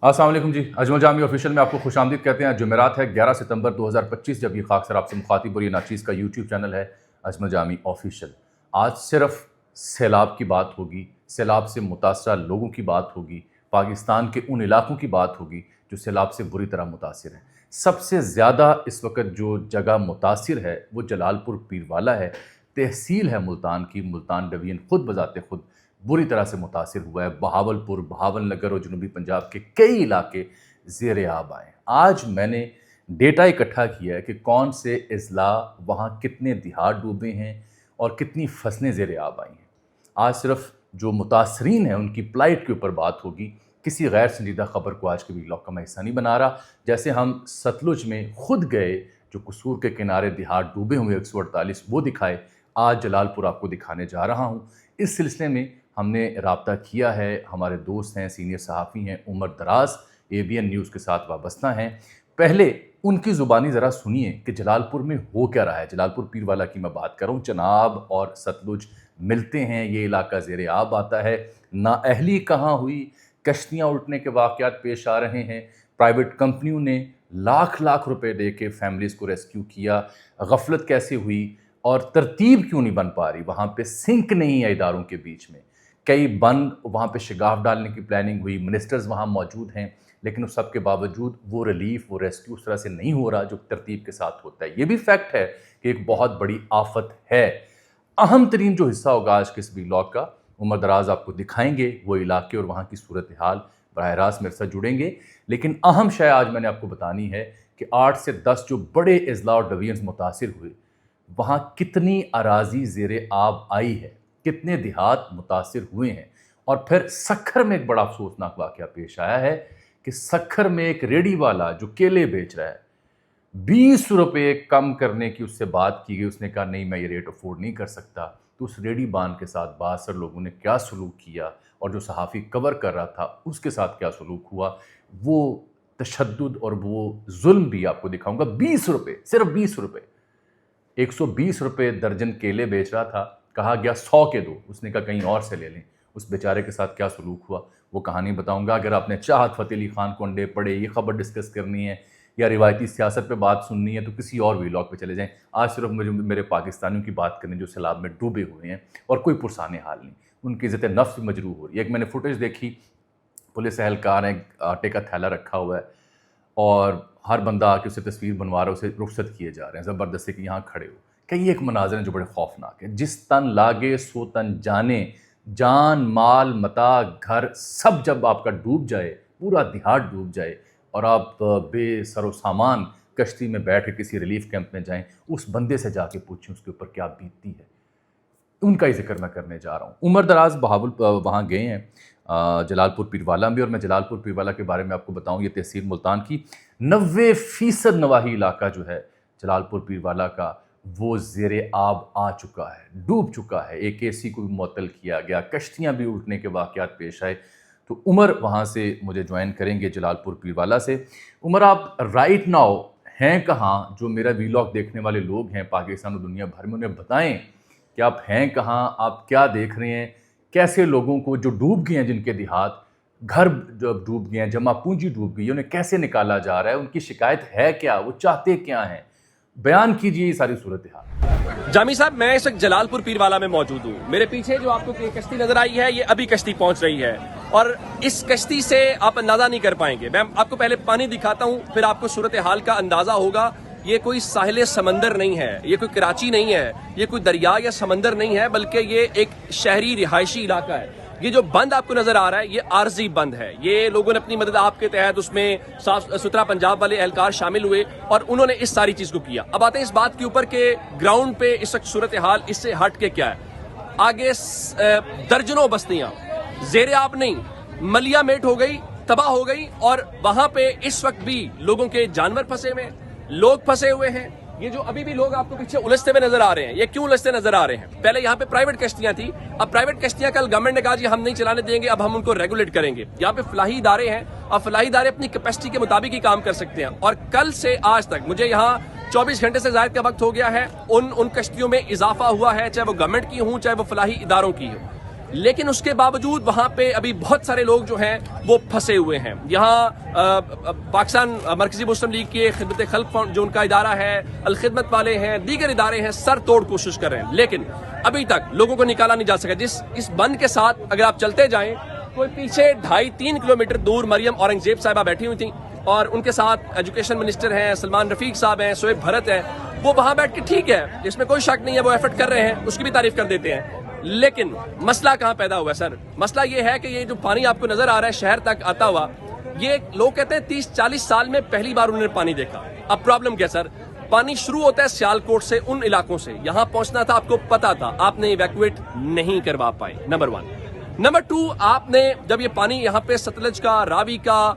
अस्सलाम वालेकुम जी। अजमल जामी ऑफिशियल में आपको खुशामदीद कहते हैं। जुमेरात है 11 सितंबर 2025 जब ये खाकसर आपसे मुखातिब और ये नाचीज़ का यूट्यूब चैनल है अजमल जामी ऑफिशियल। आज सिर्फ सैलाब की बात होगी, सैलाब से मुतासरा लोगों की बात होगी, पाकिस्तान के उन इलाकों की बात होगी जो सैलाब से बुरी तरह मुतासिर हैं। सबसे ज़्यादा इस वक्त जो जगह मुतासिर है वो जलालपुर पीरवाला है, तहसील है मुल्तान की। मुल्तान डिवीज़न खुद बजाते खुद बुरी तरह से मुतासिर हुआ है। बहावलपुर, बहावल नगर और जनूबी पंजाब के कई इलाके ज़ेर आब आए। आज मैंने डेटा इकट्ठा किया है कि कौन से अजला वहाँ कितने दिहात डूबे हैं और कितनी फसलें ज़ेर आब आई हैं। आज सिर्फ जो मुतासरीन हैं उनकी प्लाइट के ऊपर बात होगी। किसी गैर संजीदा ख़बर को आज के व्लॉग का मैं हिस्सा नहीं बना रहा। जैसे हम सतलुज में खुद गए, जो कसूर के किनारे दिहात डूबे हुए 148 वो दिखाए, आज जलालपुर आपको दिखाने जा रहा हूँ। इस सिलसिले में हमने राब्ता किया है, हमारे दोस्त हैं, सीनियर सहाफ़ी हैं, उमर दराज ABN न्यूज़ के साथ वाबस्ता हैं। पहले उनकी ज़ुबानी ज़रा सुनिए कि जलालपुर में हो क्या रहा है। जलालपुर पीरवाला की मैं बात कर रहा हूँ। चनाब और सतलुज मिलते हैं, ये इलाका ज़ेर आब आता है। नाअहली कहाँ हुई, कश्तियाँ उल्टने के वाक़यात पेश आ रहे हैं। प्राइवेट कंपनियों ने लाख लाख रुपए दे के फैमिलीज़ को रेस्क्यू किया। गफलत कैसे हुई और तरतीब क्यों नहीं बन पा रही, वहाँ पे सिंक नहीं है इदारों के बीच में। कई बंद, वहाँ पे शिगाफ डालने की प्लानिंग हुई, मिनिस्टर्स वहाँ मौजूद हैं, लेकिन उस सब के बावजूद वो रिलीफ, वो रेस्क्यू उस तरह से नहीं हो रहा जो तरतीब के साथ होता है। ये भी फैक्ट है कि एक बहुत बड़ी आफत है। अहम तरीन जो हिस्सा होगा आज के इस व्लॉग का, उमर दराज आपको दिखाएंगे वो इलाके और वहाँ की सूरत हाल। बराह रास्त मेरे साथ जुड़ेंगे। लेकिन अहम शय आज मैंने आपको बतानी है कि 8 से 10 जो बड़े अजला और डिवीजन्स मुतासिर हुए, वहाँ कितनी अराजी ज़ेर आब आई है, कितने देहात मुतासिर हुए हैं। और फिर सखर में एक बड़ा अफसोसनाक वाक़या पेश आया है कि सखर में एक रेडी वाला जो केले बेच रहा है, 20 रुपये कम करने की उससे बात की गई। उसने कहा नहीं, मैं ये रेट अफोर्ड नहीं कर सकता। तो उस रेडी बान के साथ बासर लोगों ने क्या सलूक किया और जो सहाफ़ी कवर कर रहा था उसके साथ क्या सलूक हुआ, वो तशद्दुद और वो जुल्म भी आपको दिखाऊंगा। 20 रुपये, सिर्फ 20 रुपये, 120 रुपये दर्जन केले बेच रहा था, कहा गया 100 के दो, उसने कहा कहीं और से ले लें। उस बेचारे के साथ क्या सलूक हुआ वो कहानी बताऊंगा। अगर आपने चाहत फ़तेह अली ख़ान को अंडे पड़े ये ख़बर डिस्कस करनी है या रिवायती सियासत पे बात सुननी है तो किसी और व्लॉग पे चले जाएं। आज सिर्फ मुझे मेरे पाकिस्तानियों की बात करनी जो सैलाब में डूबे हुए हैं और कोई पुरसाने हाल नहीं, उनकी इज़्ज़त नफ्स भी मजरूह हो रही है। एक मैंने फुटेज देखी, पुलिस एहलकार है, आटे का थैला रखा हुआ है और हर बंदा आके उससे तस्वीर बनवा रहा है, उसे रुखसत किए जा रहे हैं ज़बरदस्ती कि यहाँ खड़े हो। कई एक मनाज़र हैं जो बड़े खौफनाक है। जिस तन लागे सो तन जाने, जान माल मता घर सब जब आपका डूब जाए, पूरा दिहात डूब जाए और आप बेसरो सामान कश्ती में बैठ के किसी रिलीफ कैंप में जाएं, उस बंदे से जाके पूछें उसके ऊपर क्या बीतती है। उनका ही जिक्र मैं करने जा रहा हूँ। उमर दराज बहावल वहाँ गए हैं, जलालपुर पीरवाला में। और मैं जलालपुर पीरवाला के बारे में आपको बताऊँ, ये तहसील मुल्तान की 90% नवाही इलाका जो है जलालपुर पीरवाला का वो ज़ेर आब आ चुका है, डूब चुका है। एक AC को भी मुअत्तल किया गया, कश्तियाँ भी उल्टने के वाक़यात पेश आए। तो उमर वहाँ से मुझे ज्वाइन करेंगे जलालपुर पीरवाला से। उमर, आप राइट नाउ हैं कहाँ? जो मेरा व्लॉग देखने वाले लोग हैं पाकिस्तान और दुनिया भर में, उन्हें बताएं कि आप हैं कहाँ, आप क्या देख रहे हैं, कैसे लोगों को जो डूब गए हैं, जिनके देहात घर जो डूब गए हैं, जमा पूंजी डूब गई है, उन्हें कैसे निकाला जा रहा है, उनकी शिकायत है क्या, वो चाहते क्या हैं, बयान कीजिए ये सारी सूरत हाल। जामी साहब, मैं इस वक्त जलालपुर पीरवाला में मौजूद हूँ। मेरे पीछे जो आपको कश्ती नजर आई है, ये अभी कश्ती पहुंच रही है और इस कश्ती से आप अंदाजा नहीं कर पाएंगे। मैं आपको पहले पानी दिखाता हूँ, फिर आपको सूरत हाल का अंदाजा होगा। ये कोई साहिल समंदर नहीं है, ये कोई कराची नहीं है, ये कोई दरिया या समंदर नहीं है, बल्कि ये एक शहरी रिहायशी इलाका है। ये जो बंद आपको नजर आ रहा है, ये आर्जी बंद है। ये लोगों ने अपनी मदद आपके तहत, उसमें साफ सुथरा पंजाब वाले एहलकार शामिल हुए और उन्होंने इस सारी चीज को किया। अब आते हैं इस बात के ऊपर कि ग्राउंड पे इस वक्त सूरत हाल इससे हट के क्या है। आगे दर्जनों बस्तियां ज़ेर आब नहीं, मलिया मेट हो गई, तबाह हो गई और वहां पे इस वक्त भी लोगों के जानवर फंसे हुए, लोग फंसे हुए हैं। ये जो अभी भी लोग आपको पीछे उलझते हुए नजर आ रहे हैं, ये क्यों उलझते नजर आ रहे हैं? पहले यहाँ पे प्राइवेट कश्तियां थी, अब प्राइवेट कश्तियां कल गवर्नमेंट ने कहा जी हम नहीं चलाने देंगे, अब हम उनको रेगुलेट करेंगे। यहाँ पे फलाही इदारे हैं, अब फलाही इदारे अपनी कैपेसिटी के मुताबिक ही काम कर सकते हैं। और कल से आज तक मुझे यहाँ 24 घंटे से ज्यादा का वक्त हो गया है, उन कश्तियों में इजाफा हुआ है, चाहे वो गवर्नमेंट की हो चाहे वो फलाही इदारों की हो। لیکن اس کے باوجود وہاں پہ ابھی بہت سارے لوگ جو ہیں وہ پھنسے ہوئے ہیں. یہاں پاکستان مرکزی مسلم لیگ کے خدمت خلق جو ان کا ادارہ ہے, الخدمت والے ہیں, دیگر ادارے ہیں, سر توڑ کوشش کر رہے ہیں, لیکن ابھی تک لوگوں کو نکالا نہیں جا سکا. اس بند کے ساتھ اگر آپ چلتے جائیں, کوئی پیچھے 2.5-3 کلومیٹر دور مریم اورنگزیب صاحبہ بیٹھی ہوئی تھیں, اور ان کے ساتھ ایجوکیشن منسٹر ہیں, سلمان رفیق صاحب ہیں, شعیب بھرت ہیں. وہ وہاں بیٹھ کے ٹھیک ہے, اس میں کوئی شک نہیں ہے, وہ ایفرٹ کر رہے ہیں, اس کی بھی تعریف کر دیتے ہیں. لیکن مسئلہ کہاں پیدا ہوا ہے سر؟ مسئلہ یہ ہے کہ یہ جو پانی آپ کو نظر آ رہا ہے شہر تک آتا ہوا, یہ لوگ کہتے ہیں 30-40 سال میں پہلی بار انہوں نے پانی دیکھا. اب پرابلم کیا سر؟ پانی شروع ہوتا ہے سیالکوٹ سے, ان علاقوں سے. یہاں پہنچنا تھا, آپ کو پتا تھا, آپ نے ایویکویٹ نہیں کروا پائے. نمبر 1. نمبر 2, آپ نے جب یہ پانی یہاں پہ ستلج کا, راوی کا,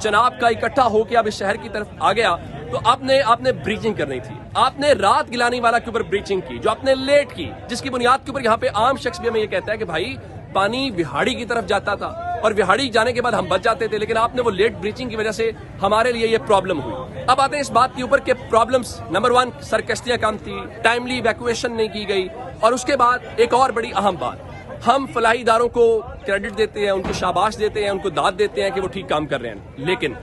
چناب کا اکٹھا ہو کے اب اس شہر کی طرف آ گیا, تو آپ نے بریچنگ کرنی تھی. آپ نے رات گلانی والا کے اوپر بریچنگ کی, جو آپ نے لیٹ کی, جس کی بنیاد کے اوپر یہاں پہ عام شخص بھی ہمیں یہ کہتا ہے کہ بھائی پانی وہاڑی کی طرف جاتا تھا اور وہاڑی جانے کے بعد ہم بچ جاتے تھے, لیکن آپ نے وہ لیٹ بریچنگ کی وجہ سے ہمارے لیے یہ پرابلم ہوئی. اب آتے ہیں اس بات کے اوپر کہ پرابلمز. نمبر 1, سر کشتیاں کم تھی, ٹائملی ایویکویشن نہیں کی گئی, اور اس کے بعد ایک اور بڑی اہم بات, ہم فلاحی اداروں کو کریڈٹ دیتے ہیں, ان کو شاباش دیتے ہیں, ان کو داد دیتے ہیں کہ وہ ٹھیک کام کر رہے ہیں, لیکن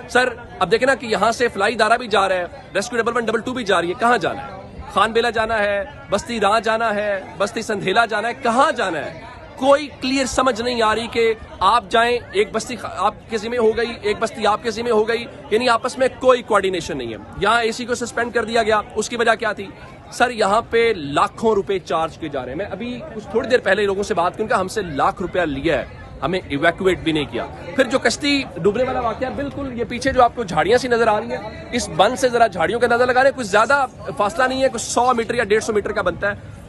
سر اب دیکھیں نا کہ یہاں سے فلاحی ادارہ بھی جا رہا ہے, ریسکیو 1122 بھی جا رہی ہے. کہاں جانا ہے؟ خان بیلا جانا ہے, بستی راہ جانا ہے, بستی سندھیلا جانا ہے, کہاں جانا ہے؟ کوئی کلیئر سمجھ نہیں آ رہی کہ آپ جائیں, ایک بستی آپ کے ذمہ ہو گئی, ایک بستی آپ کے ذمہ ہو گئی, یعنی آپس میں کوئی کوارڈینیشن نہیں ہے. یہاں اے سی کو سسپینڈ کر دیا گیا, اس کی وجہ کیا تھی سر؟ یہاں پہ لاکھوں روپے چارج کیے جا رہے ہیں. میں ابھی کچھ تھوڑی دیر پہلے لوگوں سے بات کروں گا, ہم سے لاکھ روپیہ لیا ہے, ہمیں ایویکویٹ بھی نہیں کیا. پھر جو کشتی ڈوبنے والا واقعہ, بالکل یہ پیچھے جو آپ کو جھاڑیاں سی نظر آ رہی ہیں, اس بند سے ذرا جھاڑیوں کا اندازہ لگا رہے ہیں, کچھ زیادہ فاصلہ نہیں ہے, کچھ 100 میٹر یا 150 میٹر کا بنتا ہے.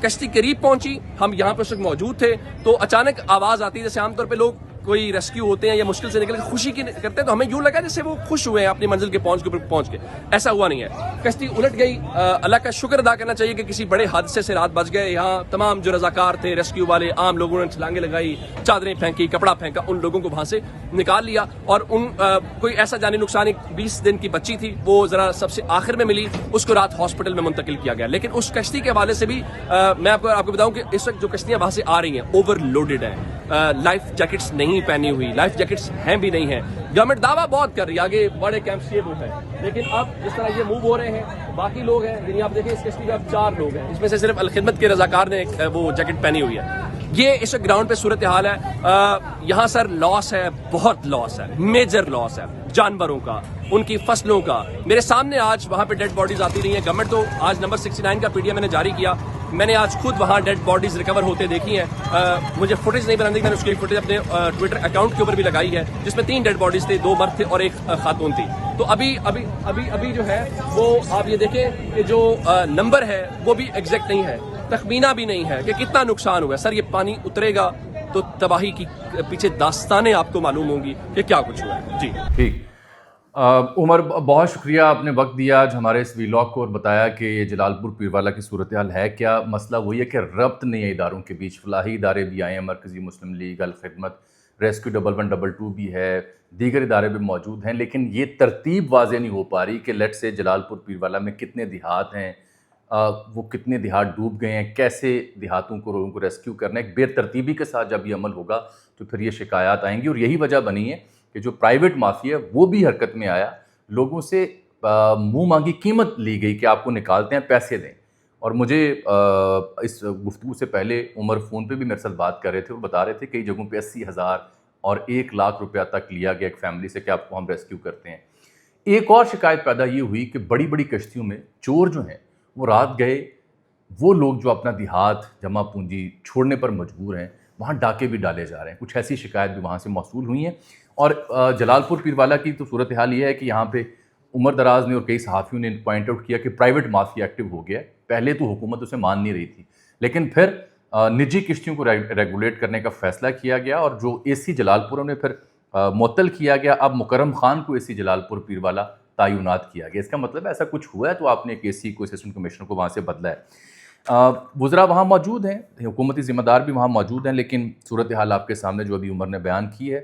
کشتی قریب پہنچی, ہم یہاں پہ اس وقت موجود تھے, تو اچانک آواز آتی ہے, جیسے عام طور پہ لوگ کوئی ریسکیو ہوتے ہیں یا مشکل سے نکل کے خوشی کی کرتے ہیں, تو ہمیں یوں لگا جیسے وہ خوش ہوئے ہیں اپنی منزل کے پہنچ کے. ایسا ہوا نہیں ہے, کشتی الٹ گئی. اللہ کا شکر ادا کرنا چاہیے کہ کسی بڑے حادثے سے رات بچ گئے. یہاں تمام جو رضاکار تھے, ریسکیو والے, عام لوگوں نے چھلانگیں لگائی, چادریں پھینکی, کپڑا پھینکا, ان لوگوں کو وہاں سے نکال لیا. اور کوئی ایسا جانی نقصان, 20 دن کی بچی تھی, وہ ذرا سب سے آخر میں ملی, اس کو رات ہاسپٹل میں منتقل کیا گیا. لیکن اس کشتی کے حوالے سے بھی میں آپ کو بتاؤں کہ اس وقت جو کشتیاں وہاں سے آ رہی ہیں اوور لوڈڈ ہیں, لائف جیکٹس نہیں پہنی ہوئی, لائف جیکٹس ہیں بھی نہیں ہیں. گورنمنٹ دعویٰ بہت کر رہی ہے, آگے بڑے کیمپس یہ وہ ہے, لیکن اب جس طرح یہ موو ہو رہے ہیں, باقی لوگ ہیں, یعنی آپ دیکھیں اس کشتی میں اب 4 لوگ ہیں, اس میں سے صرف الخدمت کے رضاکار نے وہ جیکٹ پہنی ہوئی ہے. یہ اس گراؤنڈ پہ صورتحال ہے. یہاں سر لاس ہے, بہت لاس ہے, میجر لاس ہے جانوروں کا, ان کی فصلوں کا. میرے سامنے آج وہاں پہ ڈیڈ باڈیز آتی رہی ہیں. گورنمنٹ تو آج نمبر 69 کا PDF میں نے جاری کیا, میں نے آج خود وہاں ڈیڈ باڈیز ریکور ہوتے دیکھی ہیں. مجھے فوٹیج نہیں بنانے, میں نے اس کی فوٹیج اپنے ٹویٹر اکاؤنٹ کے اوپر بھی لگائی ہے, جس میں 3 ڈیڈ باڈیز تھے, 2 مرد تھے اور 1 خاتون تھی. تو ابھی جو ہے وہ آپ یہ دیکھیں کہ جو نمبر ہے وہ بھی ایگزیکٹ نہیں ہے, تخمینہ بھی نہیں ہے کہ کتنا نقصان ہوا ہے. سر یہ پانی اترے گا تو تباہی کی پیچھے داستانیں آپ کو معلوم ہوں گی کہ کیا کچھ ہوا ہے. جی ٹھیک. عمر بہت شکریہ, آپ نے وقت دیا آج ہمارے اس ویلاگ کو اور بتایا کہ یہ جلال پور پیروالا کی صورتحال ہے کیا. مسئلہ وہی ہے کہ ربط نہیں ہے اداروں کے بیچ. فلاحی ادارے بھی آئے ہیں, مرکزی مسلم لیگ, الخدمت, ریسکیو 1122 بھی ہے, دیگر ادارے بھی موجود ہیں, لیکن یہ ترتیب واضح نہیں ہو پا رہی کہ لیٹ سے جلال پور پیروالا میں کتنے دیہات ہیں, وہ کتنے دیہات ڈوب گئے ہیں, کیسے دیہاتوں کو لوگوں کو ریسکیو کرنا ہے. ایک بے ترتیبی کے ساتھ جب یہ عمل ہوگا تو پھر یہ شکایات آئیں گی, اور یہی وجہ بنی ہے کہ جو پرائیویٹ مافیا ہے وہ بھی حرکت میں آیا. لوگوں سے منہ مانگی قیمت لی گئی کہ آپ کو نکالتے ہیں, پیسے دیں. اور مجھے اس گفتگو سے پہلے عمر فون پہ بھی میرے ساتھ بات کر رہے تھے, وہ بتا رہے تھے کئی جگہوں پہ 80,000 اور 1 لاکھ روپیہ تک لیا گیا ایک فیملی سے کہ آپ کو ہم ریسکیو کرتے ہیں. ایک اور شکایت پیدا یہ ہوئی کہ بڑی بڑی کشتیوں میں چور جو ہیں وہ رات گئے, وہ لوگ جو اپنا دیہات جمع پونجی چھوڑنے پر مجبور ہیں, وہاں ڈاکے بھی ڈالے جا رہے ہیں. کچھ ایسی شکایت بھی وہاں سے موصول ہوئی ہیں. اور جلال پور پیروالا کی تو صورتحال یہ ہے کہ یہاں پہ عمر دراز نے اور کئی صحافیوں نے پوائنٹ آؤٹ کیا کہ پرائیویٹ مافیا ایکٹیو ہو گیا ہے. پہلے تو حکومت اسے مان نہیں رہی تھی, لیکن پھر نجی کشتیوں کو ریگولیٹ کرنے کا فیصلہ کیا گیا, اور جو AC جلال پور نے پھر معطل کیا گیا. اب مکرم خان کو AC جلال پور پیروالا تعینات کیا گیا. اس کا مطلب ایسا کچھ ہوا ہے تو آپ نے ایک AC کو, اسسٹنٹ کمشنر کو وہاں سے بدلا ہے. وزراء وہاں موجود ہیں, حکومتی ذمہ دار بھی وہاں موجود ہیں, لیکن صورتحال آپ کے سامنے جو ابھی عمر نے بیان کی ہے.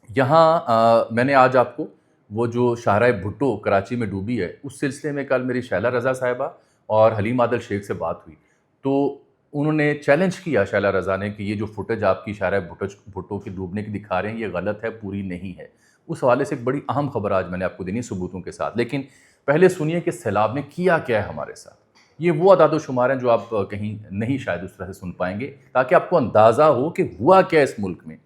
یہاں میں نے آج آپ کو وہ جو شاہراہ بھٹو کراچی میں ڈوبی ہے اس سلسلے میں کل میری شیلا رضا صاحبہ اور حلیم عادل شیخ سے بات ہوئی, تو उन्होंने चैलेंज किया शैला रज़ा ने कि ये जो फुटेज आपकी शायरा भुट्टो की डूबने की दिखा रहे हैं ये गलत है, पूरी नहीं है। उस हवाले से एक बड़ी अहम खबर आज मैंने आपको देनी सबूतों के साथ। लेकिन पहले सुनिए कि सैलाब ने किया क्या है हमारे साथ। ये वो अदाद शुमार हैं जो आप कहीं नहीं शायद उस तरह से सुन पाएंगे, ताकि आपको अंदाज़ा हो कि हुआ क्या इस मुल्क में।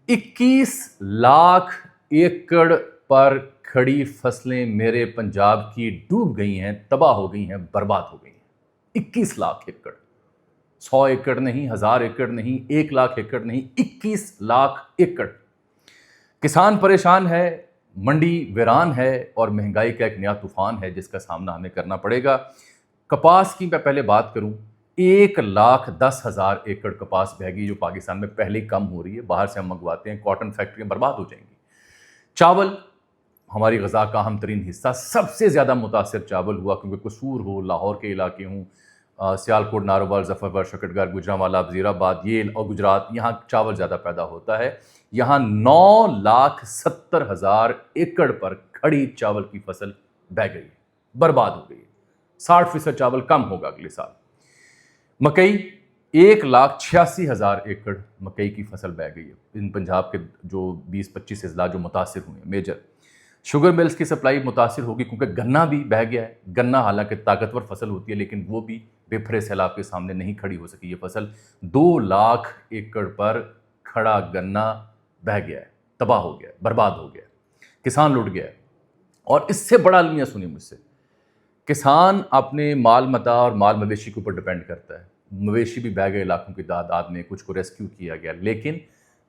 21 लाख एकड़ पर खड़ी फसलें मेरे पंजाब की डूब गई हैं, तबाह हो गई हैं, बर्बाद हो गई हैं। 21 लाख एकड़, 100 एकड़ नहीं, 1000 एकड़ नहीं, 1 लाख एकड़ नहीं, 21 लाख एकड़। किसान परेशान है, मंडी वीरान है और महंगाई का एक नया तूफान है जिसका सामना हमें करना पड़ेगा। कपास की मैं पहले बात करूं, 1,10,000 एकड़ कपास बह गई जो पाकिस्तान में पहले ही कम हो रही है, बाहर से हम मंगवाते हैं, कॉटन फैक्ट्रियां बर्बाद हो जाएंगी। चावल हमारी ग़ज़ा का अहम तरीन हिस्सा, सबसे ज़्यादा मुतासर चावल हुआ, क्योंकि कसूर हो, लाहौर के इलाके हों, सियालकोट, नारोवाल, ज़फ़रगढ़, शकटगढ़, गुजरांवाला, वज़ीराबाद, येल और गुजरात, यहाँ चावल ज़्यादा पैदा होता है। यहाँ 9,70,000 एकड़ पर खड़ी चावल की फसल बह गई, बर्बाद हो गई। 60% चावल कम होगा अगले साल। मकई 1,86,000 एकड़ मकई की फसल बह गई है। इन पंजाब के जो 20-25 अजला जो मुतासिर हुए हैं मेजर। शुगर मिल्स की सप्लाई मुतासिर होगी क्योंकि गन्ना भी बह गया है। गन्ना हालांकि ताकतवर फसल होती है लेकिन वो भी बेफरे सैलाब के सामने नहीं खड़ी हो सकी ये फसल। 2 लाख एकड़ पर खड़ा गन्ना बह गया है, तबाह हो गया है, बर्बाद हो गया है, किसान लुट गया है। और इससे बड़ा अलमिया सुनिए मुझसे, किसान अपने माल मता और माल मवेशी के ऊपर डिपेंड करता है। मवेशी भी बह गए इलाकों की तादाद में, कुछ को रेस्क्यू किया गया, लेकिन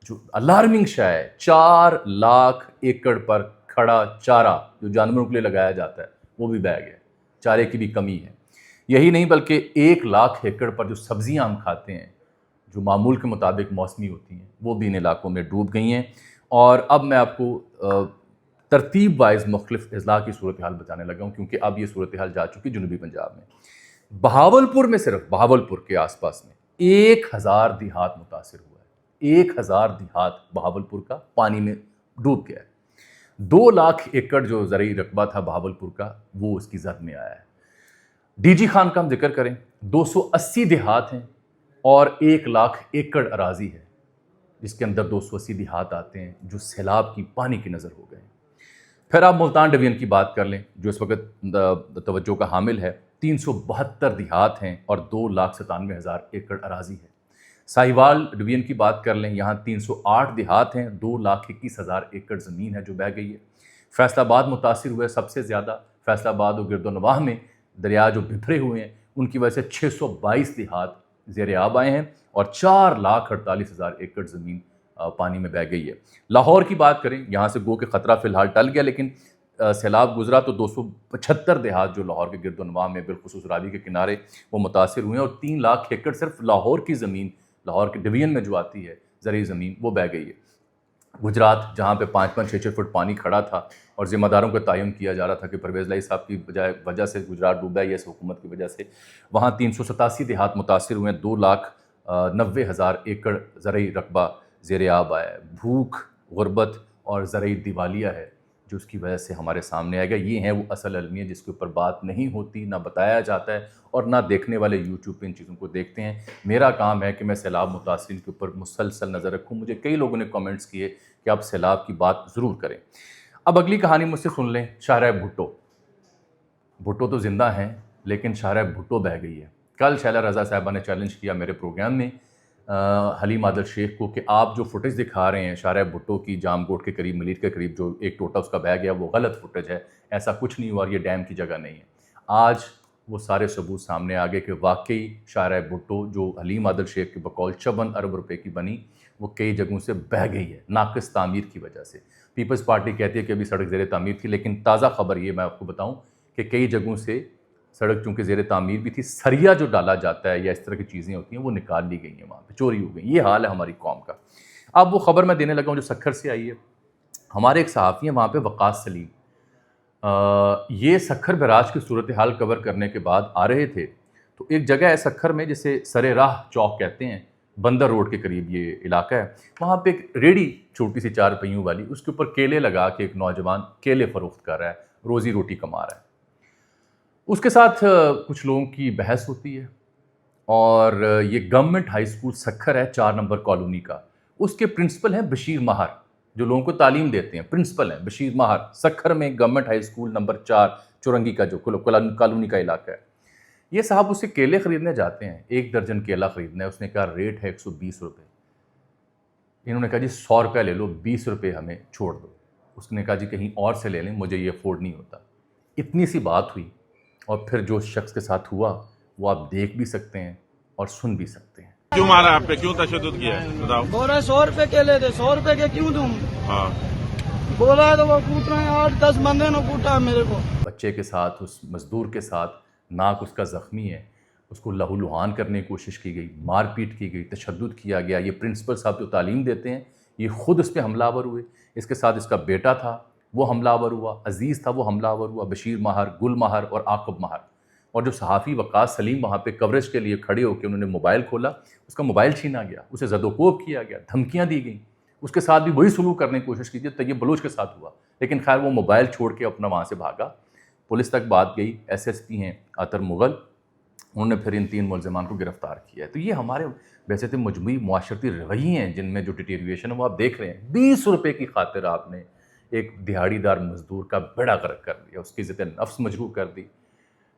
जो अलार्मिंग शय है 4 लाख एकड़ पर खड़ा चारा जो जानवरों के लिए लगाया जाता है वो भी बह गया, चारे की भी कमी है। यही नहीं बल्कि 1 लाख एकड़ पर जो सब्जियां हम खाते हैं जो मामूल के मुताबिक मौसमी होती हैं वो भी इन इलाकों में डूब गई हैं। और अब मैं आपको तरतीब वाइज मुख्तलिफ अजला की सूरत हाल बताने लगा हूँ क्योंकि अब ये सूरत हाल जा चुकी जनूबी पंजाब में। बहावलपुर में, सिर्फ बहावलपुर के आसपास में 1000 देहात मुतासिर हुआ है। 1000 देहात बहावलपुर का पानी में डूब गया है। 2 लाख एकड़ जो ज़रई रकबा था बहावलपुर का वो उसकी जद में आया है। डीजी खान का हम जिक्र करें, 280 देहात हैं और 1 लाख एकड़ अराजी है जिसके अंदर 280 देहात आते हैं जो सैलाब की पानी की नज़र हो गए। फिर आप मुल्तान डिवीजन की बात कर लें जो इस वक्त तवज्जो का हामिल है। 372 देहात हैं और 2,97,000 एकड़ अराजी है। साहिवाल डिवीजन की बात कर लें, यहाँ 308 देहात हैं, 2,21,000 एकड़ ज़मीन है जो बह गई है। फैसलाबाद मुतासिर हुए सबसे ज़्यादा। फैसलाबाद और गिरदोनवाह में दरिया जो बिखरे हुए हैं उनकी वजह से 622 देहात ज़ेर आब आए हैं और 4,48,000 एकड़ ज़मीन पानी में बह गई है। लाहौर की बात करें, यहाँ से गो के ख़तरा फ़िलहाल टल गया, लेकिन सैलाब गुजरा तो 275 देहात जो लाहौर के गिरदोनवाह में बिलखुसूस रावी के किनारे वो मुतासिर हुए हैं और 3 लाख एकड़ सिर्फ लाहौर की ज़मीन, लाहौर के डिवीजन में जो आती है ज़रूरी ज़मीन, वो बह गई है। गुजरात जहाँ पे 5-5, 6-6 फुट पानी खड़ा था और ज़िम्मेदारों का तयन किया जा रहा था कि परवेज़ लाई साहब की वजह से गुजरात डूबा है या इस हुकूमत की वजह से, वहाँ 387 देहात मुतासिर हुए हैं। 2,90,000 एकड़ ज़रई रकबा ज़ेर आब आया है। भूख, गुर्बत और ज़रई दिवालिया है जो उसकी वजह से हमारे सामने आएगा। ये हैं वो असल अलमिया जिसके ऊपर बात नहीं होती, ना बताया जाता है और ना देखने वाले यूट्यूब पे इन चीज़ों को देखते हैं। मेरा काम है कि मैं सैलाब मुतासिरीन के ऊपर मुसलसल नज़र रखूँ। मुझे कई लोगों ने कमेंट्स किए कि आप सैलाब की बात ज़रूर करें। अब अगली कहानी मुझसे सुन लें। शाहरा भुट्टो, भुट्टो तो ज़िंदा हैं लेकिन शाहरा भुट्टो बह गई है। कल शैला रज़ा साहिबा ने चैलेंज किया मेरे प्रोग्राम में हलीम आदिल शेख को कि आप जो फुटेज दिखा रहे हैं शाहरा भुट्टो की जामकोट के करीब, मलीर के करीब जो एक टोटा उसका बह गया, वो गलत फुटेज है, ऐसा कुछ नहीं हुआ और ये डैम की जगह नहीं है। आज वो सारे सबूत सामने आ गए कि वाकई शाहरा भुट्टो जो हलीम आदिल शेख के बकौल 54 अरब रुपए की बनी वो कई जगहों से बह गई है नाक़िस तामीर की वजह से। पीपल्स पार्टी कहती है कि अभी सड़क ज़ेर तामीर थी, लेकिन ताज़ा खबर ये मैं आपको बताऊँ कि कई जगहों से सड़क चूँकि ज़ेर तामीर भी थी, सरिया जो डाला जाता है या इस तरह की चीज़ें होती हैं वो निकाल ली गई हैं, वहाँ पे चोरी हो गई। ये हाल है हमारी कौम का। अब वो ख़बर मैं देने लगा हूँ जो सखर से आई है। हमारे एक सहाफ़ी हैं वहाँ पे वक़ास सलीम, ये सखर बराज की सूरत हाल कवर करने के बाद आ रहे थे तो एक जगह है सखर में जिसे सरे राह चौक कहते हैं, बंदर रोड के करीब ये इलाका है। वहाँ पे एक रेडी छोटी सी 4 पहियों वाली, उसके ऊपर केले लगा के एक नौजवान केले फ़रोख्त कर रहा है, रोज़ी रोटी कमा रहा है। उसके साथ कुछ लोगों की बहस होती है اور یہ گورنمنٹ ہائی اسکول سکھر ہے 4 نمبر کالونی کا. اس کے پرنسپل ہیں بشیر ماہر، جو لوگوں کو تعلیم دیتے ہیں پرنسپل ہیں بشیر ماہر. سکھر میں گورنمنٹ ہائی اسکول نمبر 4 چورنگی کا جو کالونی کا علاقہ ہے. یہ صاحب اس سے کیلے خریدنے جاتے ہیں، 1 درجن کیلا خریدنا ہے. اس نے کہا ریٹ ہے 120 روپے. انہوں نے کہا جی 100 روپے لے لو، 20 روپے ہمیں چھوڑ دو. اس نے کہا جی کہیں اور سے لے لیں، مجھے یہ افورڈ نہیں ہوتا. اتنی سی بات ہوئی، اور پھر جو شخص کے ساتھ ہوا وہ آپ دیکھ بھی سکتے ہیں اور سن بھی سکتے ہیں. کیوں مارا آپ پہ، کیوں تشدد کیا ہے بتاؤ؟ بولا 100 روپے کیلے دے، 100 روپے کے کیوں دوں؟ ہاں بولا ہے تو وہ کوٹ رہے ہیں، 8-10 بندے نے کوٹا میرے کو. بچے کے ساتھ، اس مزدور کے ساتھ، ناک اس کا زخمی ہے، اس کو لہو لہان کرنے کی کوشش کی گئی، مار پیٹ کی گئی، تشدد کیا گیا. یہ پرنسپل صاحب جو تعلیم دیتے ہیں یہ خود اس پہ حملہ آور ہوئے. اس کے ساتھ اس کا بیٹا تھا وہ حملہ آور ہوا، عزیز تھا وہ حملہ آور ہوا، بشیر ماہر، گل ماہر اور عاقب ماہر. اور جو صحافی وقاص سلیم وہاں پہ کوریج کے لیے کھڑے ہو کے انہوں نے موبائل کھولا، اس کا موبائل چھینا گیا، اسے زد و کوب کیا گیا، دھمکیاں دی گئیں. اس کے ساتھ بھی وہی سلوک کرنے کی کوشش کی تھی طیب بلوچ کے ساتھ ہوا، لیکن خیر وہ موبائل چھوڑ کے اپنا وہاں سے بھاگا. پولیس تک بات گئی، ایس پی ہیں عطر مغل، انہوں نے پھر ان 3 ملزمان کو گرفتار کیا ہے. تو یہ ہمارے ویسے تو مجموعی معاشرتی رویے ہیں جن میں جو ڈیٹیریشن ہے وہ آپ دیکھ رہے ہیں. 20 روپے کی خاطر آپ نے ایک دیہاڑی دار مزدور کا بیڑا غرق کر دیا، اس کی عزت نفس مجروح کر دی،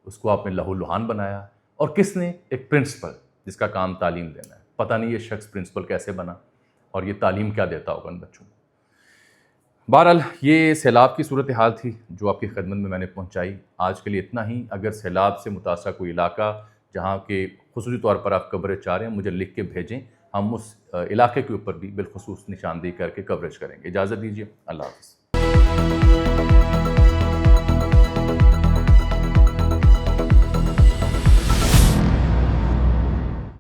اس کو آپ نے لہو لہان بنایا. اور کس نے؟ ایک پرنسپل جس کا کام تعلیم دینا ہے. پتہ نہیں یہ شخص پرنسپل کیسے بنا اور یہ تعلیم کیا دیتا ہوگا ان بچوں کو. بہرحال یہ سیلاب کی صورتحال تھی جو آپ کی خدمت میں نے پہنچائی. آج کے لیے اتنا ہی. اگر سیلاب سے متاثرہ کوئی علاقہ جہاں کے خصوصی طور پر آپ کوریج چاہ رہے ہیں مجھے لکھ کے بھیجیں، ہم اس علاقے کے اوپر بھی بالخصوص نشاندہی کر کے کوریج کریں گے. اجازت دیجیے، اللہ حافظ.